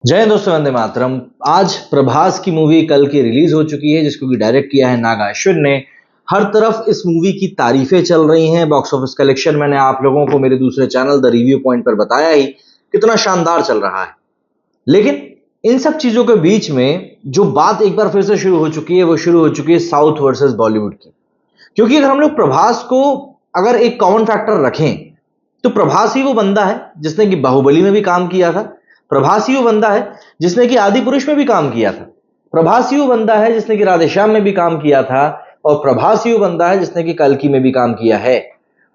जय हिंद दोस्तों, वंदे मातरम। आज प्रभास की मूवी कल की रिलीज हो चुकी है, जिसको कि डायरेक्ट किया है नागा अश्विन ने। हर तरफ इस मूवी की तारीफें चल रही हैं। बॉक्स ऑफिस कलेक्शन मैंने आप लोगों को मेरे दूसरे चैनल द रिव्यू पॉइंट पर बताया ही कितना शानदार चल रहा है। लेकिन इन सब चीजों के बीच में जो बात एक बार फिर से शुरू हो चुकी है, वो शुरू हो चुकी है साउथ वर्सेस बॉलीवुड की। क्योंकि अगर हम लोग प्रभास को अगर एक कॉमन फैक्टर रखें तो प्रभास ही वो बंदा है जिसने कि बाहुबली में भी काम किया था। प्रभास ही वो बंदा है जिसने कि आदि पुरुष में भी काम किया था। प्रभास ही वो बंदा है जिसने कि राधेश्याम में भी काम किया था। और प्रभास ही वो बंदा है जिसने कि कल्कि में भी काम किया है।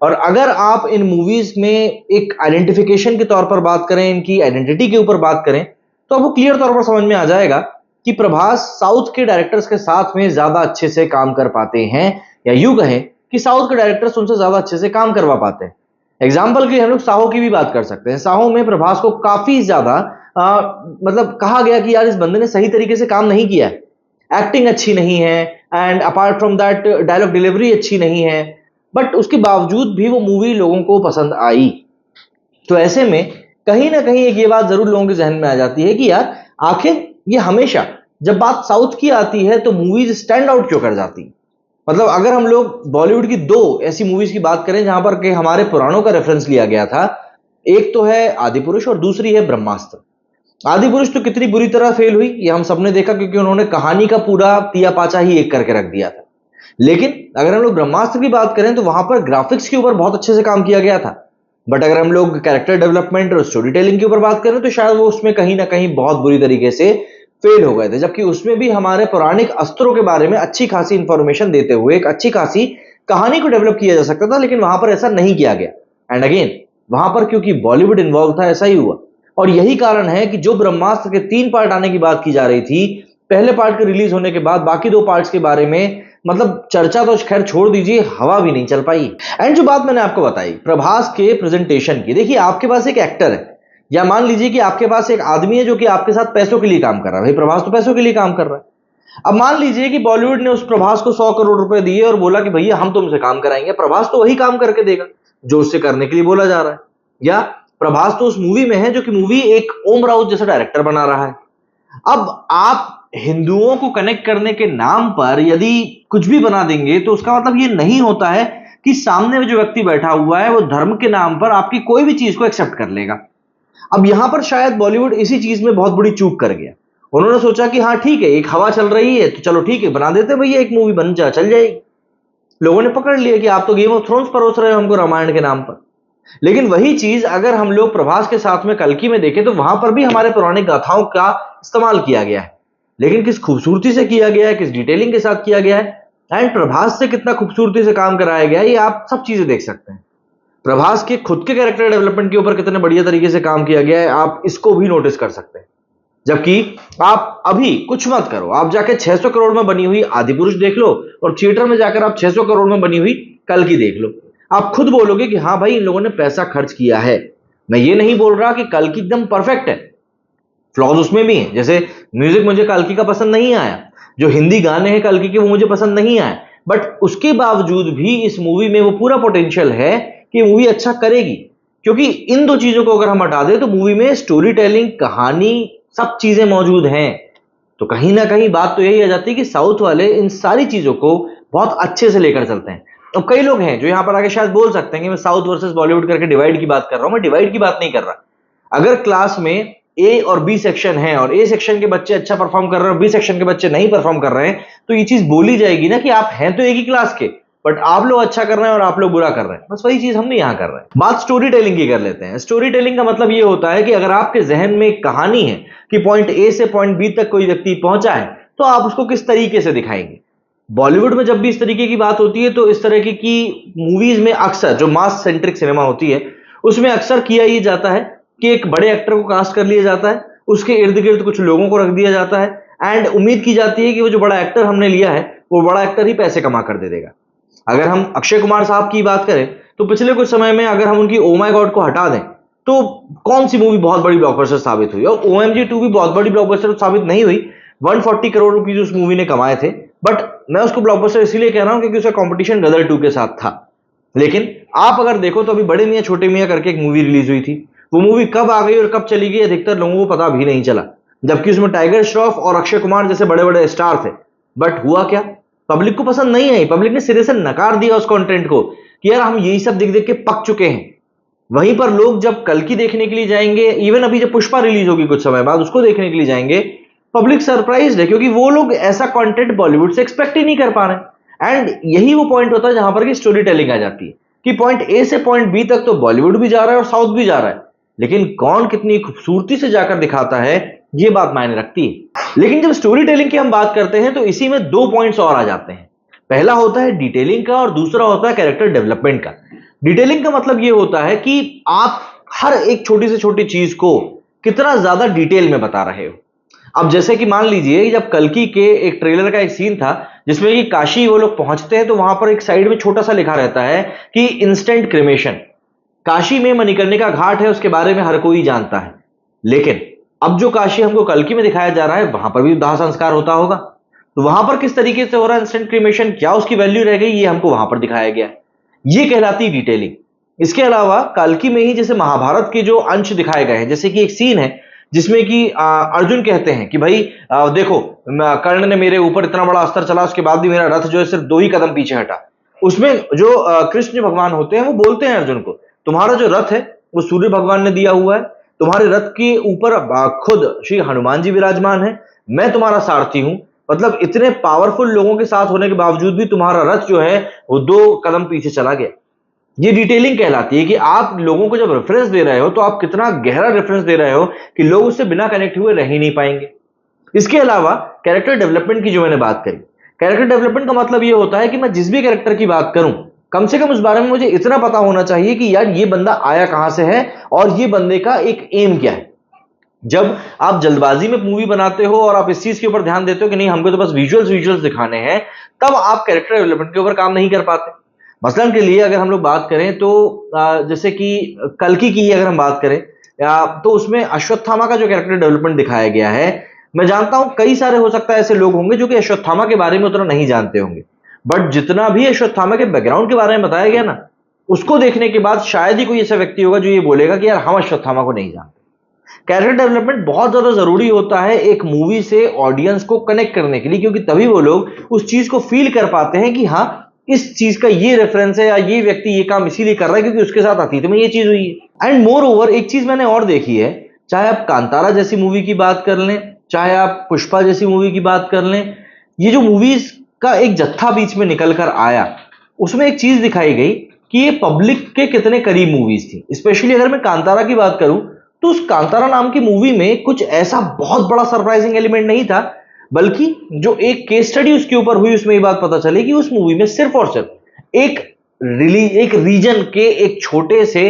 और अगर आप इन मूवीज में एक आइडेंटिफिकेशन के तौर पर बात करें, इनकी आइडेंटिटी के ऊपर बात करें, तो आपको क्लियर तौर पर समझ में आ जाएगा कि प्रभास साउथ के डायरेक्टर्स के साथ में ज्यादा अच्छे से काम कर पाते हैं, या यूं कहें कि साउथ के डायरेक्टर्स उनसे ज्यादा अच्छे से काम करवा पाते हैं। एग्जाम्पल के लिए हम लोग साहो की भी बात कर सकते हैं। साहो में प्रभास को काफी ज्यादा मतलब कहा गया कि यार इस बंदे ने सही तरीके से काम नहीं किया है, एक्टिंग अच्छी नहीं है, and apart from that dialogue delivery अच्छी नहीं है। बट उसके बावजूद भी वो मूवी लोगों को पसंद आई। तो ऐसे में कहीं ना कहीं एक ये बात जरूर लोगों के जहन में आ जाती है कि यार आखिर ये हमेशा जब बात साउथ की आती है तो मूवीज स्टैंड आउट क्यों कर जाती है। मतलब अगर हम लोग बॉलीवुड की दो ऐसी मूवीज की बात करें जहां पर के हमारे पुराणों का रेफरेंस लिया गया था, एक तो है आदि पुरुष और दूसरी है ब्रह्मास्त्र। आदि पुरुष तो कितनी बुरी तरह फेल हुई ये हम सबने देखा, क्योंकि उन्होंने कहानी का पूरा तिया पाचा ही एक करके रख दिया था। लेकिन अगर हम लोग ब्रह्मास्त्र की बात करें तो वहां पर ग्राफिक्स के ऊपर बहुत अच्छे से काम किया गया था। बट अगर हम लोग कैरेक्टर डेवलपमेंट और स्टोरी टेलिंग के ऊपर बात करें तो शायद वो उसमें कहीं ना कहीं बहुत बुरी तरीके से फेल हो गए थे। जबकि उसमें भी हमारे पौराणिक अस्त्रों के बारे में अच्छी खासी इंफॉर्मेशन देते हुए एक अच्छी खासी कहानी को डेवलप किया जा सकता था, लेकिन वहां पर ऐसा नहीं किया गया। एंड अगेन वहां पर क्योंकि बॉलीवुड इन्वॉल्व था, ऐसा ही हुआ। और यही कारण है कि जो ब्रह्मास्त्र के 3 पार्ट आने की बात की जा रही थी, पहले पार्ट के रिलीज होने के बाद बाकी 2 पार्ट्स के बारे में मतलब चर्चा तो खैर छोड़ दीजिए, हवा भी नहीं चल पाई। एंड जो बात मैंने आपको बताई प्रभास के प्रेजेंटेशन की, देखिए आपके पास एक एक्टर है, या मान लीजिए कि आपके पास एक आदमी है जो कि आपके साथ पैसों के लिए काम कर रहा है। भाई प्रभास तो पैसों के लिए काम कर रहा है। अब मान लीजिए कि बॉलीवुड ने उस प्रभास को 100 करोड़ रुपए दिए और बोला कि भैया हम तुमसे काम कराएंगे। प्रभास तो वही काम करके देगा जो उससे करने के लिए बोला जा रहा है। या प्रभास तो उस मूवी में है जो कि मूवी एक ओम राउत जैसा डायरेक्टर बना रहा है। अब आप हिंदुओं को कनेक्ट करने के नाम पर यदि कुछ भी बना देंगे तो उसका मतलब ये नहीं होता है कि सामने में जो व्यक्ति बैठा हुआ है वो धर्म के नाम पर आपकी कोई भी चीज को एक्सेप्ट कर लेगा। अब यहां पर शायद बॉलीवुड इसी चीज में बहुत बड़ी चूक कर गया। उन्होंने सोचा कि हाँ ठीक है, एक हवा चल रही है तो चलो ठीक है बना देते भैया, एक मूवी बन जा चल जाएगी। लोगों ने पकड़ लिया कि आप तो गेम ऑफ थ्रोन्स परोस रहे हो हमको रामायण के नाम पर। लेकिन वही चीज अगर हम लोग प्रभास के साथ में कल्कि में देखें तो वहां पर भी हमारे पौराणिक गाथाओं का इस्तेमाल किया गया है। लेकिन किस खूबसूरती से किया गया है, किस डिटेलिंग के साथ किया गया है, एंड प्रभास से कितना खूबसूरती से काम कराया गया है, ये आप सब चीजें देख सकते हैं। प्रभास के खुद के कैरेक्टर डेवलपमेंट के ऊपर कितने बढ़िया तरीके से काम किया गया है, आप इसको भी नोटिस कर सकते हैं। जबकि आप अभी कुछ मत करो, आप जाके 600 करोड़ में बनी हुई आदि पुरुष देख लो और थिएटर में जाकर आप 600 करोड़ में बनी हुई कल्कि देख लो। आप खुद बोलोगे कि हाँ भाई इन लोगों ने पैसा खर्च किया है। मैं ये नहीं बोल रहा कि कल्कि एकदम परफेक्ट है, फ्लॉज उसमें भी है। जैसे म्यूजिक मुझे कल्कि का पसंद नहीं आया, जो हिंदी गाने हैं कल्कि के वो मुझे पसंद नहीं आए। बट उसके बावजूद भी इस मूवी में वो पूरा पोटेंशियल है कि मूवी अच्छा करेगी। क्योंकि इन दो चीजों को अगर हम हटा दें तो मूवी में स्टोरी टेलिंग, कहानी, सब चीजें मौजूद हैं। तो कहीं ना कहीं बात तो यही आ जाती है कि साउथ वाले इन सारी चीजों को बहुत अच्छे से लेकर चलते हैं। अब कई लोग हैं जो यहां पर आके शायद बोल सकते हैं कि मैं साउथ वर्सेस बॉलीवुड करके डिवाइड की बात कर रहा हूं। मैं डिवाइड की बात नहीं कर रहा। अगर क्लास में ए और बी सेक्शन है और ए सेक्शन के बच्चे अच्छा परफॉर्म कर रहे हैं और बी सेक्शन के बच्चे नहीं परफॉर्म कर रहे हैं, तो ये चीज बोली जाएगी ना कि आप हैं तो एक ही क्लास के, बट आप लोग अच्छा कर रहे हैं और आप लोग बुरा कर रहे हैं। बस वही चीज हम भी यहां कर रहे हैं। बात स्टोरी टेलिंग की कर लेते हैं। स्टोरी टेलिंग का मतलब ये होता है कि अगर आपके जहन में एक कहानी है कि पॉइंट ए से पॉइंट बी तक कोई व्यक्ति पहुंचा है, तो आप उसको किस तरीके से दिखाएंगे। बॉलीवुड में जब भी इस तरीके की बात होती है तो इस तरह की मूवीज में अक्सर जो मास सेंट्रिक सिनेमा होती है उसमें अक्सर किया ही जाता है कि एक बड़े एक्टर को कास्ट कर लिया जाता है, उसके इर्द गिर्द कुछ लोगों को रख दिया जाता है, एंड उम्मीद की जाती है कि वो जो बड़ा एक्टर हमने लिया है वो बड़ा एक्टर ही पैसे कमा कर दे देगा। अगर हम अक्षय कुमार साहब की बात करें तो पिछले कुछ समय में अगर हम उनकी ओ माय गॉड को हटा दें तो कौन सी मूवी बहुत बड़ी ब्लॉकबस्टर साबित हुई। और OMG 2 भी बहुत बड़ी ब्लॉकबस्टर साबित नहीं हुई। 140 करोड़ रुपीस उस मूवी ने कमाए थे, बट मैं उसको ब्लॉकबस्टर इसीलिए कह रहा हूं क्योंकि उसका कंपटीशन गदर 2 के साथ था। लेकिन आप अगर देखो तो अभी बड़े मियां छोटे मियां करके एक मूवी रिलीज हुई थी। वो मूवी कब आ गई और कब चली गई अधिकतर लोगों को पता भी नहीं चला। जबकि उसमें टाइगर श्रॉफ और अक्षय कुमार जैसे बड़े बड़े स्टार थे। बट हुआ क्या, पब्लिक को पसंद नहीं आई, पब्लिक ने सिरे से नकार दिया उस कंटेंट को कि यार हम यही सब देख देख के पक चुके हैं। वहीं पर लोग जब कल्कि देखने के लिए जाएंगे, इवन अभी जब पुष्पा रिलीज होगी कुछ समय बाद, उसको देखने के लिए जाएंगे, पब्लिक सरप्राइज्ड है क्योंकि वो लोग ऐसा कंटेंट बॉलीवुड से एक्सपेक्ट ही नहीं कर पा रहे। एंड यही वो पॉइंट होता है जहां पर कि स्टोरी टेलिंग आ जाती है कि पॉइंट ए से पॉइंट बी तक तो बॉलीवुड भी जा रहा है और साउथ भी जा रहा है, लेकिन कौन कितनी खूबसूरती से जाकर दिखाता है ये बात मायने रखती है। लेकिन जब स्टोरी टेलिंग की हम बात करते हैं तो इसी में दो पॉइंट्स और आ जाते हैं। पहला होता है डिटेलिंग का और दूसरा होता है कैरेक्टर डेवलपमेंट का। डिटेलिंग का मतलब यह होता है कि आप हर एक छोटी से छोटी चीज को कितना ज्यादा डिटेल में बता रहे हो। अब जैसे कि मान लीजिए जब कल्कि के एक ट्रेलर का एक सीन था जिसमें कि काशी वो लोग पहुंचते हैं तो वहां पर एक साइड में छोटा सा लिखा रहता है कि इंस्टेंट क्रिमेशन। काशी में मणिकर्णिका घाट है, उसके बारे में हर कोई जानता है, लेकिन अब जो काशी हमको कल्कि में दिखाया जा रहा है वहां पर भी दाह संस्कार होता होगा। तो वहां पर किस तरीके से हो रहा है इंस्टेंट क्रिमेशन, क्या उसकी वैल्यू रह गई, ये हमको वहां पर दिखाया गया है। ये कहलाती डिटेलिंग। इसके अलावा कल्कि में ही जैसे महाभारत के जो अंश दिखाए गए हैं, जैसे कि एक सीन है जिसमें कि अर्जुन कहते हैं कि भाई देखो कर्ण ने मेरे ऊपर इतना बड़ा अस्त्र चला, उसके बाद भी मेरा रथ जो है सिर्फ 2 ही कदम पीछे हटा। उसमें जो कृष्ण भगवान होते हैं वो बोलते हैं अर्जुन को, तुम्हारा जो रथ है वो सूर्य भगवान ने दिया हुआ है, तुम्हारे रथ के ऊपर खुद श्री हनुमान जी विराजमान है, मैं तुम्हारा सारथी हूं। मतलब इतने पावरफुल लोगों के साथ होने के बावजूद भी तुम्हारा रथ जो है वो 2 कदम पीछे चला गया। ये डिटेलिंग कहलाती है कि आप लोगों को जब रेफरेंस दे रहे हो तो आप कितना गहरा रेफरेंस दे रहे हो कि लोग उससे बिना कनेक्ट हुए रह ही नहीं पाएंगे। इसके अलावा कैरेक्टर डेवलपमेंट की जो मैंने बात करी, कैरेक्टर डेवलपमेंट का मतलब ये होता है कि मैं जिस भी कैरेक्टर की बात करूं कम से कम उस बारे में मुझे इतना पता होना चाहिए कि यार ये बंदा आया कहां से है और ये बंदे का एक एम क्या है। जब आप जल्दबाजी में मूवी बनाते हो और आप इस चीज के ऊपर ध्यान देते हो कि नहीं हमको तो बस विजुअल्स दिखाने हैं, तब आप कैरेक्टर डेवलपमेंट के ऊपर काम नहीं कर पाते। मसलन के लिए अगर हम लोग बात करें तो जैसे कि कल्कि की अगर हम बात करें तो उसमें अश्वत्थामा का जो कैरेक्टर डेवलपमेंट दिखाया गया है, मैं जानता हूं कई सारे हो सकता है ऐसे लोग होंगे जो कि अश्वत्थामा के बारे में उतना नहीं जानते होंगे, बट जितना भी अश्वत्थामा के बैकग्राउंड के बारे में बताया गया ना, उसको देखने के बाद शायद ही कोई ऐसा व्यक्ति होगा जो ये बोलेगा कि यार हम अश्वत्थामा को नहीं जानते। कैरेक्टर डेवलपमेंट बहुत ज्यादा जरूरी होता है एक मूवी से ऑडियंस को कनेक्ट करने के लिए, क्योंकि तभी वो लोग उस चीज को फील कर पाते हैं कि हाँ इस चीज का ये रेफरेंस है या ये व्यक्ति ये काम इसीलिए कर रहा है क्योंकि उसके साथ अतीत में ये चीज हुई है। एंड मोर ओवर एक चीज मैंने और देखी है, चाहे आप कांतारा जैसी मूवी की बात कर लें, चाहे आप पुष्पा जैसी मूवी की बात कर लें, ये जो मूवीज का एक जत्था बीच में निकल कर आया उसमें एक चीज दिखाई गई कि ये पब्लिक के कितने करीब मूवीज थी। स्पेशली अगर मैं कांतारा की बात करूं तो उस कांतारा नाम की मूवी में कुछ ऐसा बहुत बड़ा सरप्राइजिंग एलिमेंट नहीं था, बल्कि जो एक केस स्टडी उसके ऊपर हुई उसमें ये बात पता चली कि उस मूवी में सिर्फ और सिर्फ एक रीजन के एक छोटे से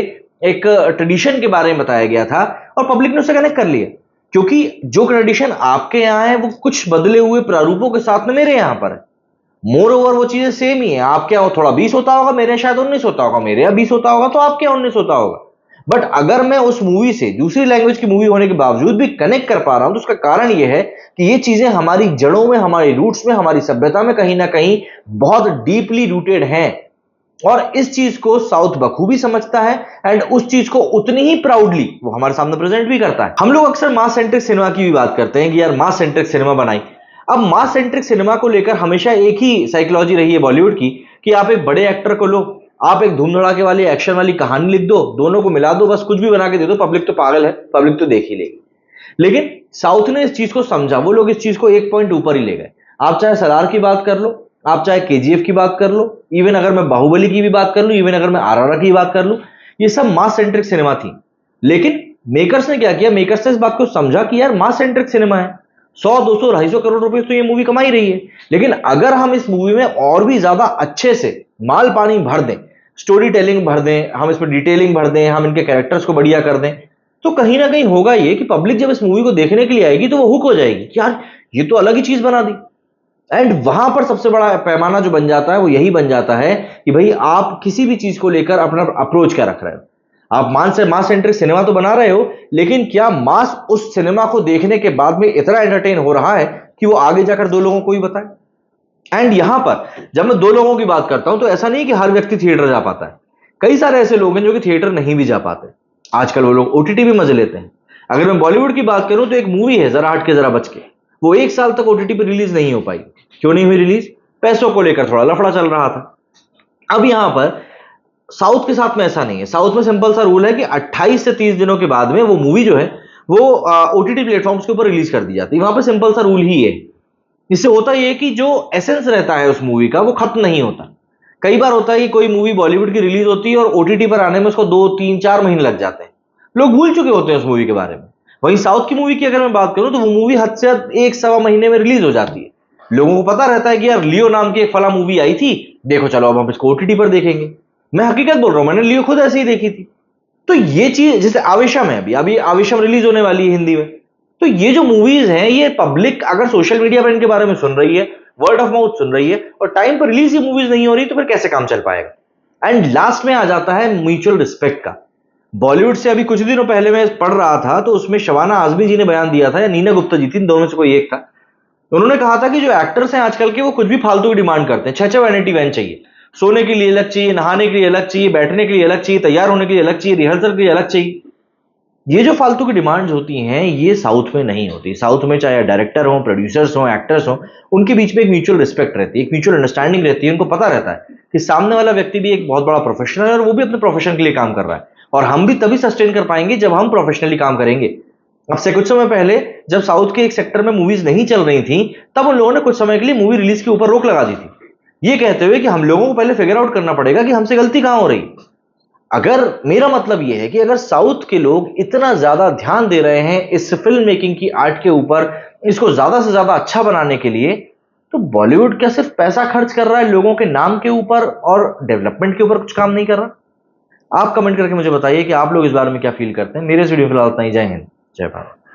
एक ट्रेडिशन के बारे में बताया गया था और पब्लिक ने उससे कनेक्ट कर लिया, क्योंकि जो ट्रेडिशन आपके यहाँ है वो कुछ बदले हुए प्रारूपों के साथ में मेरे यहाँ पर है। मोर ओवर वो चीजें सेम ही है, आपके यहाँ थोड़ा 20 होता होगा, मेरे शायद 19 होता होगा, मेरे यहाँ 20 होता होगा तो आपके यहाँ 19 होता होगा। बट अगर मैं उस मूवी से दूसरी लैंग्वेज की मूवी होने के बावजूद भी कनेक्ट कर पा रहा हूं तो उसका कारण यह है कि ये चीजें हमारी जड़ों में, हमारी रूट्स में, हमारी सभ्यता में कहीं ना कहीं बहुत डीपली रूटेड हैं और इस चीज को साउथ बखूबी समझता है एंड उस चीज को उतनी ही प्राउडली वो हमारे सामने प्रेजेंट भी करता है। हम लोग अक्सर मास सेंट्रिक सिनेमा की भी बात करते हैं कि यार मास सेंट्रिक सिनेमा बनाई। अब मास सेंट्रिक सिनेमा को लेकर हमेशा एक ही साइकोलॉजी रही है बॉलीवुड की कि आप एक बड़े एक्टर को लो, आप एक धूम धड़ाके वाली एक्शन वाली कहानी लिख दो, दोनों को मिला दो, बस कुछ भी बना के दे दो, पब्लिक तो पागल है, पब्लिक तो देख ही लेगी। लेकिन साउथ ने इस चीज को समझा, वो लोग इस चीज को एक पॉइंट ऊपर ही ले गए। आप चाहे सलार की बात कर लो, आप चाहे केजीएफ की बात कर लो, इवन अगर मैं बाहुबली की भी बात कर लूं, इवन अगर मैं आरआरआर की बात कर लूं, ये सब मास सेंट्रिक सिनेमा थी। लेकिन मेकर्स ने क्या किया, मेकर्स ने इस बात को समझा कि यार मास सेंट्रिक सिनेमा है, 100, 200, 250 करोड़ रुपए तो ये मूवी कमाई रही है, लेकिन अगर हम इस मूवी में और भी ज्यादा अच्छे से माल पानी भर दें, स्टोरी टेलिंग भर दें, हम इसमें डिटेलिंग भर दें, हम इनके कैरेक्टर्स को बढ़िया कर दें, तो कहीं ना कहीं होगा ये कि पब्लिक जब इस मूवी को देखने के लिए आएगी तो वो हुक हो जाएगी कि यार ये तो अलग ही चीज बना दी। एंड वहां पर सबसे बड़ा पैमाना जो बन जाता है वो यही बन जाता है कि भाई आप किसी भी चीज को लेकर अपना अप्रोच क्या रख रहे हो। आप मास सेंट्रिक सिनेमा तो बना रहे हो, लेकिन क्या मास उस सिनेमा को देखने के बाद में इतना एंटरटेन हो रहा है कि वो आगे जाकर 2 लोगों को भी बताए। एंड यहां पर जब मैं 2 लोगों की बात करता हूं तो ऐसा नहीं कि हर व्यक्ति थिएटर जा पाता है, कई सारे ऐसे लोग हैं जो कि थिएटर नहीं भी जा पाते। आजकल वो लोग ओटीटी भी मजे लेते हैं। अगर मैं बॉलीवुड की बात करूं तो एक मूवी है जरा हट के जरा बच के, वो 1 साल तक ओटीटी पर रिलीज नहीं हो पाई। क्यों नहीं हुई रिलीज? पैसों को लेकर थोड़ा लफड़ा चल रहा था। अब यहां पर साउथ के साथ में ऐसा नहीं है। साउथ में सिंपल सा रूल है कि 28 से 30 दिनों के बाद में वो मूवी जो है वो ओटीटी प्लेटफॉर्म्स के ऊपर रिलीज कर दी जाती है। वहां पर सिंपल सा रूल ही है। इससे होता यह है कि जो एसेंस रहता है उस मूवी का वो खत्म नहीं होता। कई बार होता है कि कोई मूवी बॉलीवुड की रिलीज होती है और ओटीटी पर आने में उसको 2 3 4 महीने लग जाते हैं, लोग भूल चुके होते हैं उस मूवी के बारे में। वहीं साउथ की मूवी की अगर मैं बात करूं तो वो मूवी हद से हद 1 सवा महीने में रिलीज हो जाती है। लोगों को पता रहता है कि यार लियो नाम की एक फला मूवी आई थी, देखो चलो अब हम इसको ओटीटी पर देखेंगे। मैं हकीकत बोल रहा हूं, मैंने लियो खुद ऐसे ही देखी थी। तो ये चीज जैसे आवेशम है, अभी अभी आवेशम रिलीज होने वाली है हिंदी में। तो ये जो मूवीज हैं ये पब्लिक अगर सोशल मीडिया पर इनके बारे में सुन रही है, वर्ड ऑफ माउथ सुन रही है और टाइम पर रिलीज ये मूवीज नहीं हो रही, तो फिर कैसे काम चल पाएगा? एंड लास्ट में आ जाता है म्यूचुअल रिस्पेक्ट का। बॉलीवुड से अभी कुछ दिनों पहले मैं पढ़ रहा था तो उसमें शबाना आजमी जी ने बयान दिया था या नीना गुप्ता जी थी, इन दोनों में से कोई एक था। उन्होंने कहा था कि जो एक्टर्स हैं आजकल के वो कुछ भी फालतू की डिमांड करते हैं। 6 वैनिटी वैन चाहिए, सोने के लिए अलग चाहिए, नहाने के लिए अलग चाहिए, बैठने के लिए अलग चाहिए, तैयार होने के लिए अलग चाहिए, रिहर्सल के लिए अलग चाहिए। ये जो फालतू की डिमांड्स होती हैं ये साउथ में नहीं होती। साउथ में चाहे डायरेक्टर हो, प्रोड्यूसर्स हो, एक्टर्स हो, उनके बीच में एक म्यूचुअल रिस्पेक्ट रहती है, एक म्यूचुअल अंडरस्टैंडिंग रहती है। उनको पता रहता है कि सामने वाला व्यक्ति भी एक बहुत बड़ा प्रोफेशनल है और वो भी अपने प्रोफेशन के लिए काम कर रहा है, और हम भी तभी सस्टेन कर पाएंगे जब हम प्रोफेशनली काम करेंगे। अब से कुछ समय पहले जब साउथ के एक सेक्टर में मूवीज नहीं चल रही थी, तब उन लोगों ने कुछ समय के लिए मूवी रिलीज के ऊपर रोक लगा दी थी, ये कहते हुए कि हम लोगों को पहले फिगर आउट करना पड़ेगा कि हमसे गलती कहां हो रही। अगर मेरा मतलब यह है कि अगर साउथ के लोग इतना ज्यादा ध्यान दे रहे हैं इस फिल्म मेकिंग की आर्ट के ऊपर, इसको ज्यादा से ज्यादा अच्छा बनाने के लिए, तो बॉलीवुड क्या सिर्फ पैसा खर्च कर रहा है लोगों के नाम के ऊपर और डेवलपमेंट के ऊपर कुछ काम नहीं कर रहा? आप कमेंट करके मुझे बताइए कि आप लोग इस बारे में क्या फील करते हैं। मेरे इस वीडियो में फिलहाल इतना ही। जय हिंद, जय भारत।